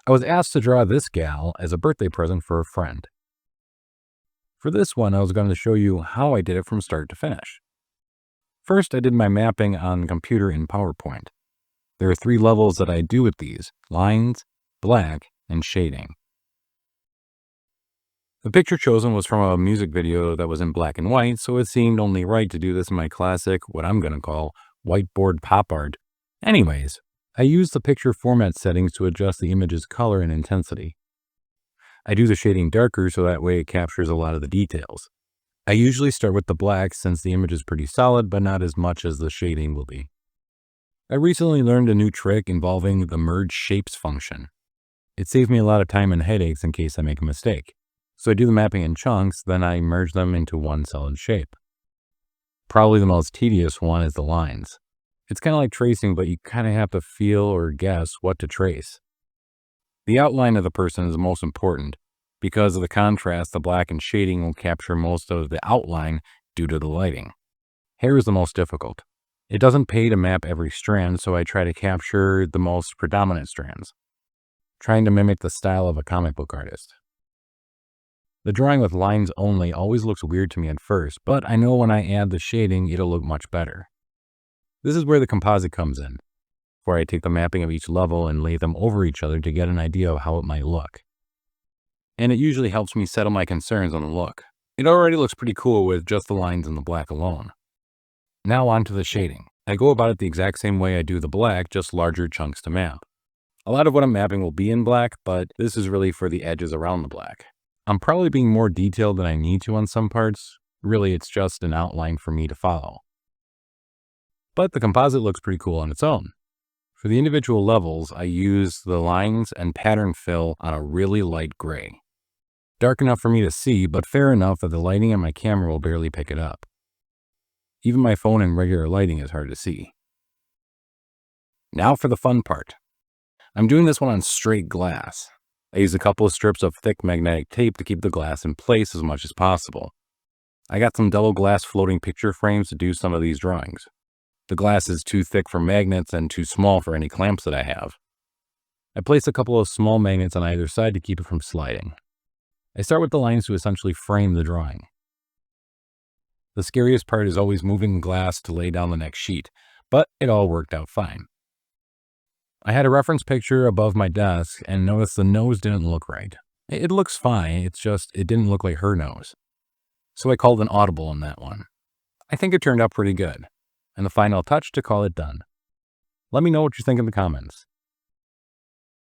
I was asked to draw this gal as a birthday present for a friend. For this one, I was going to show you how I did it from start to finish. First, I did my mapping on computer in PowerPoint. There are 3 levels that I do with these: lines, black, and shading. The picture chosen was from a music video that was in black and white, so it seemed only right to do this in my classic, what I'm going to call, whiteboard pop art. Anyways, I use the picture format settings to adjust the image's color and intensity. I do the shading darker so that way it captures a lot of the details. I usually start with the black since the image is pretty solid, but not as much as the shading will be. I recently learned a new trick involving the merge shapes function. It saves me a lot of time and headaches in case I make a mistake. So I do the mapping in chunks, then I merge them into one solid shape. Probably the most tedious one is the lines. It's kind of like tracing, but you kind of have to feel or guess what to trace. The outline of the person is the most important. Because of the contrast, the black and shading will capture most of the outline due to the lighting. Hair is the most difficult. It doesn't pay to map every strand, so I try to capture the most predominant strands, trying to mimic the style of a comic book artist. The drawing with lines only always looks weird to me at first, but I know when I add the shading, it'll look much better. This is where the composite comes in, where I take the mapping of each level and lay them over each other to get an idea of how it might look. And it usually helps me settle my concerns on the look. It already looks pretty cool with just the lines and the black alone. Now on to the shading. I go about it the exact same way I do the black, just larger chunks to map. A lot of what I'm mapping will be in black, but this is really for the edges around the black. I'm probably being more detailed than I need to on some parts. Really, it's just an outline for me to follow. But the composite looks pretty cool on its own. For the individual levels, I use the lines and pattern fill on a really light gray. Dark enough for me to see, but fair enough that the lighting on my camera will barely pick it up. Even my phone in regular lighting is hard to see. Now for the fun part. I'm doing this one on straight glass. I use a couple of strips of thick magnetic tape to keep the glass in place as much as possible. I got some double glass floating picture frames to do some of these drawings. The glass is too thick for magnets and too small for any clamps that I have. I place a couple of small magnets on either side to keep it from sliding. I start with the lines to essentially frame the drawing. The scariest part is always moving the glass to lay down the next sheet, but it all worked out fine. I had a reference picture above my desk and noticed the nose didn't look right. It looks fine, it's just it didn't look like her nose. So I called an audible on that one. I think it turned out pretty good, and the final touch to call it done. Let me know what you think in the comments.